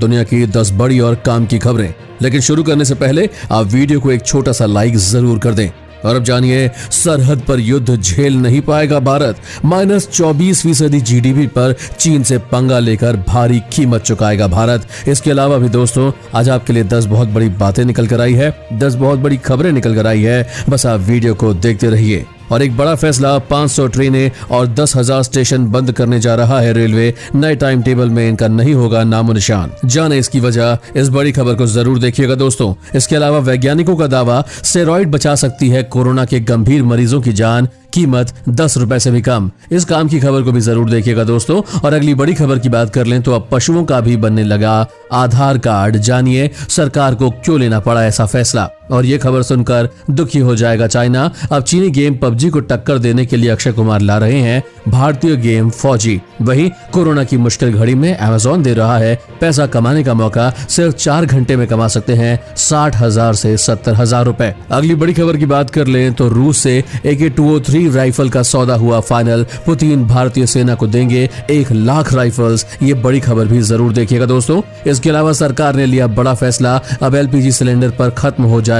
दुनिया की 10 बड़ी और काम की खबरें। लेकिन शुरू करने से पहले आप वीडियो को एक छोटा सा लाइक जरूर कर दें। और अब जानिए, सरहद पर युद्ध झेल नहीं पाएगा भारत। -24% जीडीपी पर चीन से पंगा लेकर भारी कीमत चुकाएगा भारत। इसके अलावा भी दोस्तों, आज आपके लिए 10 बहुत बड़ी बातें निकल कर आई है, 10 बहुत बड़ी खबरें निकल कर आई है। बस आप वीडियो को देखते रहिए। और एक बड़ा फैसला, 500 ट्रेनें और 10,000 स्टेशन बंद करने जा रहा है रेलवे। नए टाइम टेबल में इनका नहीं होगा नामो निशान। जाने इसकी वजह, इस बड़ी खबर को जरूर देखिएगा दोस्तों। इसके अलावा वैज्ञानिकों का दावा, स्टेरॉइड बचा सकती है कोरोना के गंभीर मरीजों की जान, कीमत 10 रुपए से भी कम। इस काम की खबर को भी जरूर देखिएगा दोस्तों। और अगली बड़ी खबर की बात कर लें तो अब पशुओं का भी बनने लगा आधार कार्ड। जानिए सरकार को क्यों लेना पड़ा ऐसा फैसला। और ये खबर सुनकर दुखी हो जाएगा चाइना। अब चीनी गेम पबजी को टक्कर देने के लिए अक्षय कुमार ला रहे हैं भारतीय गेम फौजी। वहीं कोरोना की मुश्किल घड़ी में अमेज़न दे रहा है पैसा कमाने का मौका। सिर्फ 4 घंटे में कमा सकते हैं 60,000 से 70,000 रुपए। अगली बड़ी खबर की बात कर लें तो रूस से AK-203 राइफल का सौदा हुआ फाइनल। पुतिन भारतीय सेना को देंगे 1 लाख राइफल्स। ये बड़ी खबर भी जरूर देखिएगा दोस्तों। इसके अलावा सरकार ने लिया बड़ा फैसला, अब LPG सिलेंडर पर खत्म हो जाएगा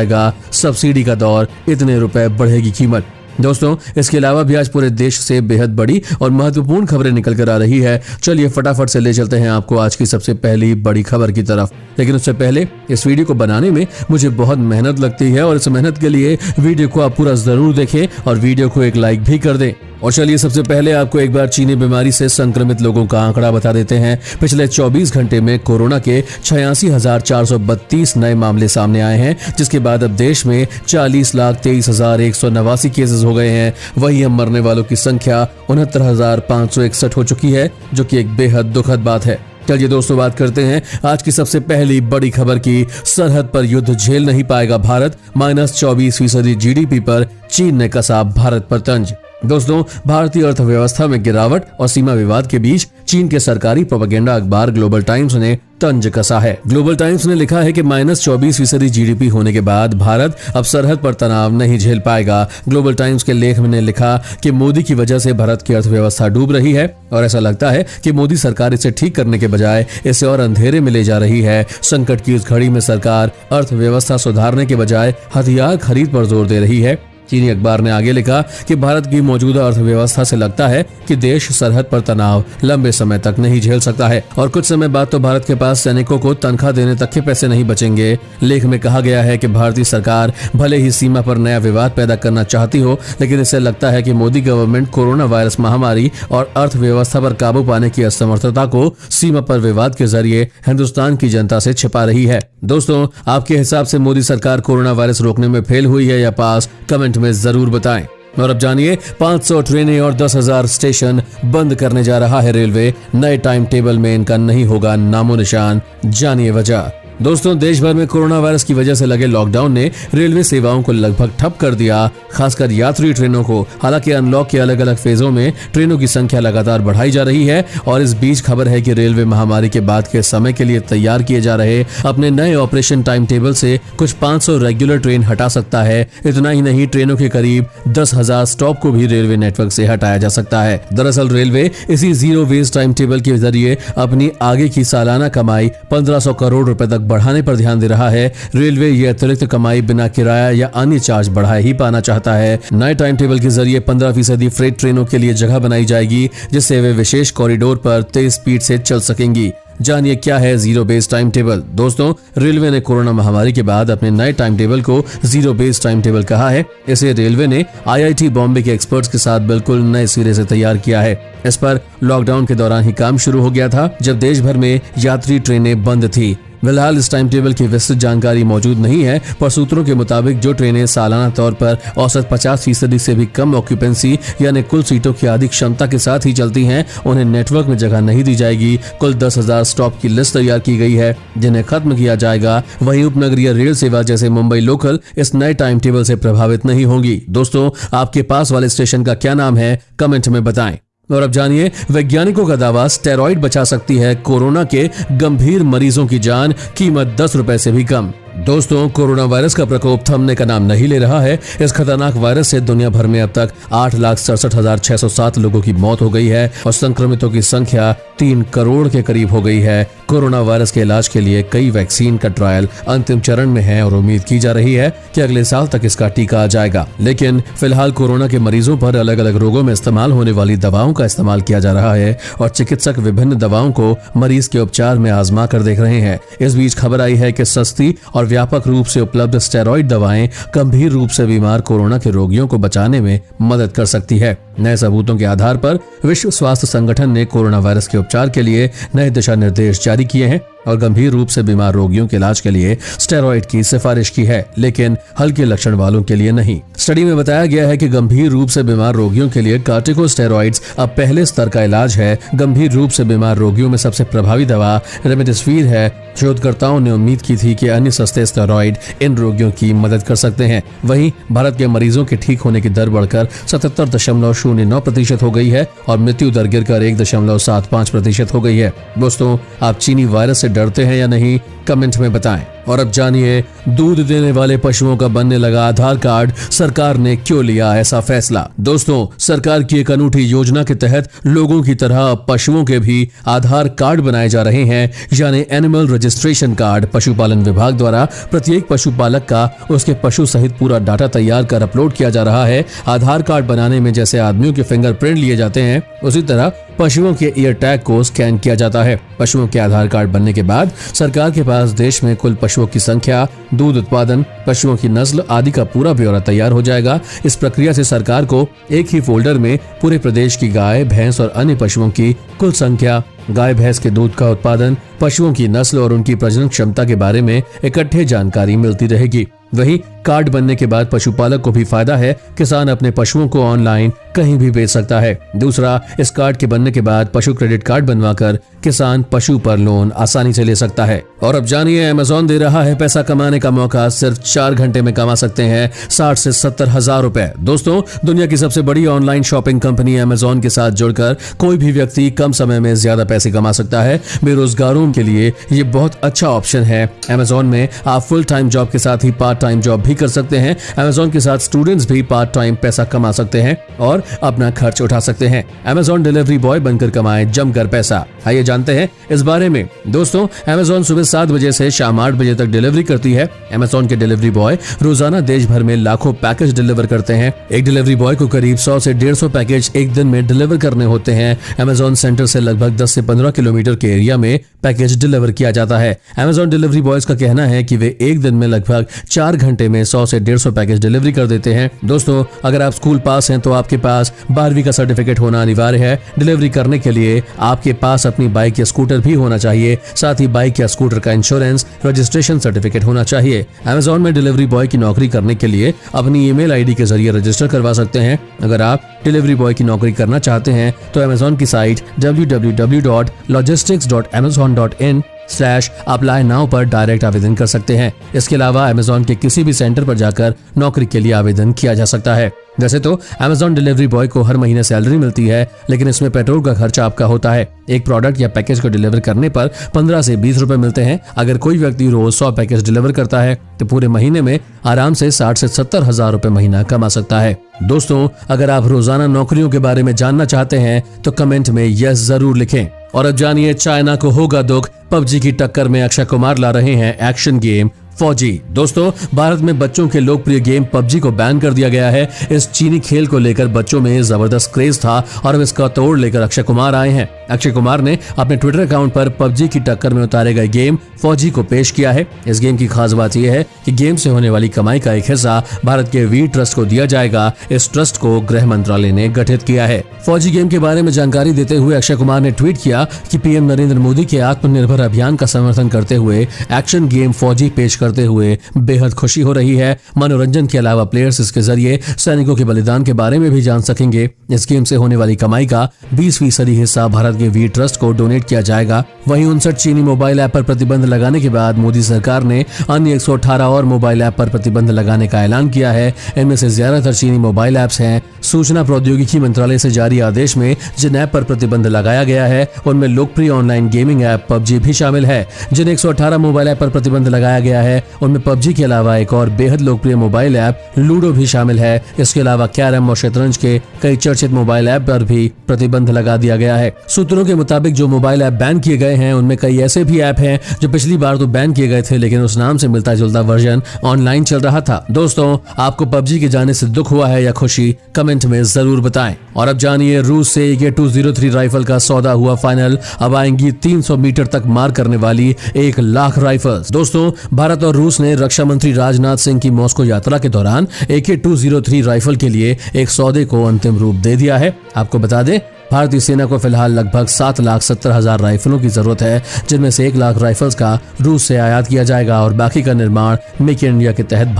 सब्सिडी का दौर, इतने रुपए बढ़ेगी कीमत। दोस्तों, इसके अलावा भी आज पूरे देश से बेहद बड़ी और महत्वपूर्ण खबरें निकल कर आ रही है। चलिए फटाफट से ले चलते हैं आपको आज की सबसे पहली बड़ी खबर की तरफ। लेकिन उससे पहले इस वीडियो को बनाने में मुझे बहुत मेहनत लगती है और इस मेहनत के लिए वीडियो को आप पूरा जरूर देखें और वीडियो को एक लाइक भी कर दें। और चलिए सबसे पहले आपको एक बार चीनी बीमारी से संक्रमित लोगों का आंकड़ा बता देते हैं। पिछले 24 घंटे में कोरोना के 86,432 नए मामले सामने आए हैं, जिसके बाद अब देश में 40,23,189 केसेस हो गए हैं। वहीं अब मरने वालों की संख्या 69,561 हो चुकी है, जो कि एक बेहद दुखद बात है। चलिए दोस्तों, बात करते हैं आज की सबसे पहली बड़ी खबर की। सरहद पर युद्ध झेल नहीं पाएगा भारत। -24% जीडीपी पर चीन ने कसा भारत पर तंज। दोस्तों, भारतीय अर्थव्यवस्था में गिरावट और सीमा विवाद के बीच चीन के सरकारी प्रोपेगेंडा अखबार ग्लोबल टाइम्स ने तंज कसा है। ग्लोबल टाइम्स ने लिखा है कि -24% जीडीपी होने के बाद भारत अब सरहद पर तनाव नहीं झेल पाएगा। ग्लोबल टाइम्स के लेख में ने लिखा कि मोदी की वजह से भारत की अर्थव्यवस्था डूब रही है और ऐसा लगता है कि मोदी सरकार इसे ठीक करने के बजाय इसे और अंधेरे में ले जा रही है। संकट की इस घड़ी में सरकार अर्थव्यवस्था सुधारने के बजाय हथियार खरीद पर जोर दे रही है। चीनी अखबार ने आगे लिखा कि भारत की मौजूदा अर्थव्यवस्था से लगता है कि देश सरहद पर तनाव लंबे समय तक नहीं झेल सकता है और कुछ समय बाद तो भारत के पास सैनिकों को तनख्वाह देने तक के पैसे नहीं बचेंगे। लेख में कहा गया है कि भारतीय सरकार भले ही सीमा पर नया विवाद पैदा करना चाहती हो, लेकिन इससे लगता है कि मोदी गवर्नमेंट कोरोना वायरस महामारी और अर्थव्यवस्था पर काबू पाने की असमर्थता को सीमा पर विवाद के जरिए हिंदुस्तान की जनता से छिपा रही है। दोस्तों, आपके हिसाब से मोदी सरकार कोरोना वायरस रोकने में फेल हुई है या पास? कमेंट में जरूर बताएं। और अब जानिए, 500 ट्रेनें और 10,000 स्टेशन बंद करने जा रहा है रेलवे। नए टाइम टेबल में इनका नहीं होगा नामो निशान। जानिए वजह। दोस्तों, देश भर में कोरोना वायरस की वजह से लगे लॉकडाउन ने रेलवे सेवाओं को लगभग ठप कर दिया, खासकर यात्री ट्रेनों को। हालांकि अनलॉक के अलग अलग फेजों में ट्रेनों की संख्या लगातार बढ़ाई जा रही है और इस बीच खबर है कि रेलवे महामारी के बाद के समय के लिए तैयार किए जा रहे अपने नए ऑपरेशन टाइम टेबल से कुछ 500 रेगुलर ट्रेन हटा सकता है। इतना ही नहीं, ट्रेनों के करीब 10,000 स्टॉप को भी रेलवे नेटवर्क से हटाया जा सकता है। दरअसल रेलवे इसी जीरो वेस्ट टाइम टेबल के जरिए अपनी आगे की सालाना कमाई 1500 करोड़ रुपए तक बढ़ाने पर ध्यान दे रहा है। रेलवे ये अतिरिक्त कमाई बिना किराया या अन्य चार्ज बढ़ाए ही पाना चाहता है। नए टाइम टेबल के जरिए 15% फ्रेट ट्रेनों के लिए जगह बनाई जाएगी, जिससे वे विशेष कॉरिडोर पर तेज स्पीड से चल सकेंगी। जानिए क्या है जीरो बेस टाइम टेबल। दोस्तों, रेलवे ने कोरोना महामारी के बाद अपने नए टाइम टेबल को जीरो बेस टाइम टेबल कहा है। इसे रेलवे ने IIT बॉम्बे के एक्सपर्ट्स के साथ बिल्कुल नए सिरे से तैयार किया है। इस पर लॉकडाउन के दौरान ही काम शुरू हो गया था, जब देश भर में यात्री ट्रेनें बंद थी। फिलहाल इस टाइम टेबल की विस्तृत जानकारी मौजूद नहीं है, पर सूत्रों के मुताबिक जो ट्रेनें सालाना तौर पर औसत 50% से भी कम ऑक्यूपेंसी यानी कुल सीटों की आधी क्षमता के साथ ही चलती हैं, उन्हें नेटवर्क में जगह नहीं दी जाएगी। कुल 10,000 स्टॉप की लिस्ट तैयार की गई है, जिन्हें खत्म किया जाएगा। वहीं उपनगरीय रेल सेवा जैसे मुंबई लोकल इस नए टाइम टेबल से प्रभावित नहीं होंगी। दोस्तों, आपके पास वाले स्टेशन का क्या नाम है? कमेंट में बताएं। और अब जानिए, वैज्ञानिकों का दावा, स्टेरॉइड बचा सकती है कोरोना के गंभीर मरीजों की जान, कीमत 10 रुपए से भी कम। दोस्तों, कोरोना वायरस का प्रकोप थमने का नाम नहीं ले रहा है। इस खतरनाक वायरस से दुनिया भर में अब तक 8,67,607 लोगों की मौत हो गई है और संक्रमितों की संख्या 3 करोड़ के करीब हो गई है। कोरोना वायरस के इलाज के लिए कई वैक्सीन का ट्रायल अंतिम चरण में है और उम्मीद की जा रही है कि अगले साल तक इसका टीका आ जाएगा। लेकिन फिलहाल कोरोना के मरीजों पर अलग अलग रोगों में इस्तेमाल होने वाली दवाओं का इस्तेमाल किया जा रहा है और चिकित्सक विभिन्न दवाओं को मरीज के उपचार में आजमा कर देख रहे हैं। इस बीच खबर आई है कि सस्ती और व्यापक रूप से उपलब्ध स्टेरॉइड दवाएं गंभीर रूप से बीमार कोरोना के रोगियों को बचाने में मदद कर सकती है। नए सबूतों के आधार पर विश्व स्वास्थ्य संगठन ने कोरोना वायरस के उपचार के लिए नए दिशा निर्देश जारी किए हैं और गंभीर रूप से बीमार रोगियों के इलाज के लिए स्टेरॉइड की सिफारिश की है, लेकिन हल्के लक्षण वालों के लिए नहीं। स्टडी में बताया गया है कि गंभीर रूप से बीमार रोगियों के लिए कार्टिकोस्टेरॉइड्स अब पहले स्तर का इलाज है। गंभीर रूप से बीमार रोगियों में सबसे प्रभावी दवा रेमडेसिविर है। शोधकर्ताओं ने उम्मीद की थी कि अन्य सस्ते स्टेरॉइड इन रोगियों की मदद कर सकते हैं। वहीं भारत के मरीजों के ठीक होने की दर बढ़कर 77.09% हो गई है और मृत्यु दर गिरकर 1.75% हो गई है। दोस्तों, आप चीनी वायरस से डरते हैं या नहीं, कमेंट में बताएं। और अब जानिए, दूध देने वाले पशुओं का बनने लगा आधार कार्ड, सरकार ने क्यों लिया ऐसा फैसला। दोस्तों, सरकार की एक अनूठी योजना के तहत लोगों की तरह पशुओं के भी आधार कार्ड बनाए जा रहे हैं, यानी एनिमल रजिस्ट्रेशन कार्ड। पशुपालन विभाग द्वारा प्रत्येक पशुपालक का उसके पशु सहित पूरा डाटा तैयार कर अपलोड किया जा रहा है। आधार कार्ड बनाने में जैसे आदमियों के फिंगरप्रिंट लिए जाते हैं, उसी तरह पशुओं के ईयर टैग को स्कैन किया जाता है। पशुओं के आधार कार्ड बनने के बाद सरकार के पास देश में कुल पशुओं की संख्या, दूध उत्पादन, पशुओं की नस्ल आदि का पूरा ब्यौरा तैयार हो जाएगा। इस प्रक्रिया से सरकार को एक ही फोल्डर में पूरे प्रदेश की गाय, भैंस और अन्य पशुओं की कुल संख्या, गाय भैंस के दूध का उत्पादन, पशुओं की नस्ल और उनकी प्रजनन क्षमता के बारे में इकट्ठे जानकारी मिलती रहेगी। वहीं कार्ड बनने के बाद पशुपालक को भी फायदा है, किसान अपने पशुओं को ऑनलाइन कहीं भी बेच सकता है। दूसरा, इस कार्ड के बनने के बाद पशु क्रेडिट कार्ड बनवाकर किसान पशु पर लोन आसानी से ले सकता है। और अब जानिए, अमेज़न दे रहा है पैसा कमाने का मौका। सिर्फ 4 घंटे में कमा सकते हैं 60 से 70 हजार रुपए। दोस्तों, दुनिया की सबसे बड़ी ऑनलाइन शॉपिंग कंपनी अमेज़न के साथ जुड़कर कोई भी व्यक्ति कम समय में ज्यादा पैसे कमा सकता है। बेरोजगारों के लिए ये बहुत अच्छा ऑप्शन है। अमेज़न में आप फुल टाइम जॉब के साथ ही पार्ट टाइम जॉब भी कर सकते हैं। अमेज़न के साथ स्टूडेंट्स भी पार्ट टाइम पैसा कमा सकते हैं और अपना खर्च उठा सकते हैं। अमेज़न डिलीवरी बॉय बनकर कमाएं जमकर पैसा। आइए जानते हैं इस बारे में। दोस्तों, अमेज़न सुबह 7 बजे से शाम 8 बजे तक डिलीवरी करती है। अमेज़न के डिलीवरी बॉय रोजाना देश भर में लाखों पैकेज डिलीवर करते हैं। एक डिलीवरी बॉय को करीब 100 से 150 पैकेज एक दिन में डिलीवर करने होते हैं। अमेज़न सेंटर से लगभग 10 से 15 किलोमीटर के एरिया में पैकेज डिलीवर किया जाता है। अमेज़न डिलीवरी बॉयज का कहना है कि वे एक दिन में लगभग 4 घंटे में 100 से 150 पैकेज डिलीवरी कर देते हैं। दोस्तों, अगर आप स्कूल पास हैं तो आपके पास 12वीं का सर्टिफिकेट होना अनिवार्य है। डिलीवरी करने के लिए आपके पास अपनी बाइक या स्कूटर भी होना चाहिए। साथ ही बाइक या स्कूटर का इंश्योरेंस, रजिस्ट्रेशन सर्टिफिकेट होना चाहिए। अमेज़न में डिलीवरी बॉय की नौकरी करने के लिए अपनी ईमेल आईडी के जरिए रजिस्टर करवा सकते हैं। अगर आप डिलीवरी बॉय की नौकरी करना चाहते हैं तो अमेज़न की साइट www.logistics.amazon.in/apply now पर डायरेक्ट आवेदन कर सकते हैं। इसके अलावा अमेज़न के किसी भी सेंटर पर जाकर नौकरी के लिए आवेदन किया जा सकता है। वैसे तो अमेज़न डिलीवरी बॉय को हर महीने सैलरी मिलती है, लेकिन इसमें पेट्रोल का खर्चा आपका होता है। एक प्रोडक्ट या पैकेज को डिलीवर करने पर 15 से 20 रुपए मिलते हैं। अगर कोई व्यक्ति रोज 100 पैकेज डिलीवर करता है तो पूरे महीने में आराम से 60 से 70 हजार रुपए महीना कमा सकता है। दोस्तों, अगर आप रोजाना नौकरियों के बारे में जानना चाहते हैं तो कमेंट में यस जरूर लिखें। और अब जानिए, चाइना को होगा दुख, पबजी की टक्कर में अक्षय कुमार ला रहे हैं एक्शन गेम फौजी। दोस्तों, भारत में बच्चों के लोकप्रिय गेम पबजी को बैन कर दिया गया है। इस चीनी खेल को लेकर बच्चों में जबरदस्त क्रेज था और अब इसका तोड़ लेकर अक्षय कुमार आए हैं। अक्षय कुमार ने अपने ट्विटर अकाउंट पर पबजी की टक्कर में उतारे गए गेम फौजी को पेश किया है। इस गेम की खास बात यह है कि गेम से होने वाली कमाई का एक हिस्सा भारत के वीर ट्रस्ट को दिया जाएगा। इस ट्रस्ट को गृह मंत्रालय ने गठित किया है। फौजी गेम के बारे में जानकारी देते हुए अक्षय कुमार ने ट्वीट किया कि पीएम नरेंद्र मोदी के आत्मनिर्भर अभियान का समर्थन करते हुए एक्शन गेम फौजी पेश करते हुए बेहद खुशी हो रही है। मनोरंजन के अलावा प्लेयर्स इसके जरिए सैनिकों के बलिदान के बारे में भी जान सकेंगे। इस गेम से होने वाली कमाई का 20% हिस्सा भारत के वीर ट्रस्ट को डोनेट किया जाएगा। वहीं 59 चीनी मोबाइल ऐप पर प्रतिबंध लगाने के बाद मोदी सरकार ने अन्य 118 और मोबाइल ऐप पर प्रतिबंध लगाने का ऐलान किया है। इनमें से ज्यादातर चीनी मोबाइल ऐप्स हैं। सूचना प्रौद्योगिकी मंत्रालय से जारी आदेश में जिन ऐप पर प्रतिबंध लगाया गया है उनमें लोकप्रिय ऑनलाइन गेमिंग ऐप पबजी भी शामिल है। जिन 118 मोबाइल ऐप पर प्रतिबंध लगाया गया है है उनमें पबजी के अलावा एक और बेहद लोकप्रिय मोबाइल ऐप लूडो भी शामिल है। इसके अलावा कैरम और शतरंज के कई चर्चित मोबाइल ऐप पर भी प्रतिबंध लगा दिया गया है। सूत्रों के मुताबिक जो मोबाइल ऐप बैन किए गए हैं उनमें कई ऐसे भी ऐप हैं जो पिछली बार तो बैन किए गए थे, लेकिन उस नाम से मिलता जुलता वर्जन ऑनलाइन चल रहा था। दोस्तों, आपको पबजी के जाने से दुख हुआ है या खुशी, कमेंट में जरूर बताएं। और अब जानिए रूस से AK-203 राइफल का सौदा हुआ फाइनल। अब आएंगी 300 मीटर तक मार करने वाली 1 लाख राइफल्स। दोस्तों, भारत और रूस ने रक्षा मंत्री राजनाथ सिंह की मॉस्को यात्रा के दौरान AK-203 राइफल के लिए एक सौदे को अंतिम रूप दे दिया है। आपको बता दें, भारतीय सेना को फिलहाल लगभग 7,70,000 राइफलों की जरूरत है, जिनमें से 1 लाख राइफल्स का रूस से आयात किया जाएगा और बाकी का निर्माण मेक इन इंडिया के तहत भारत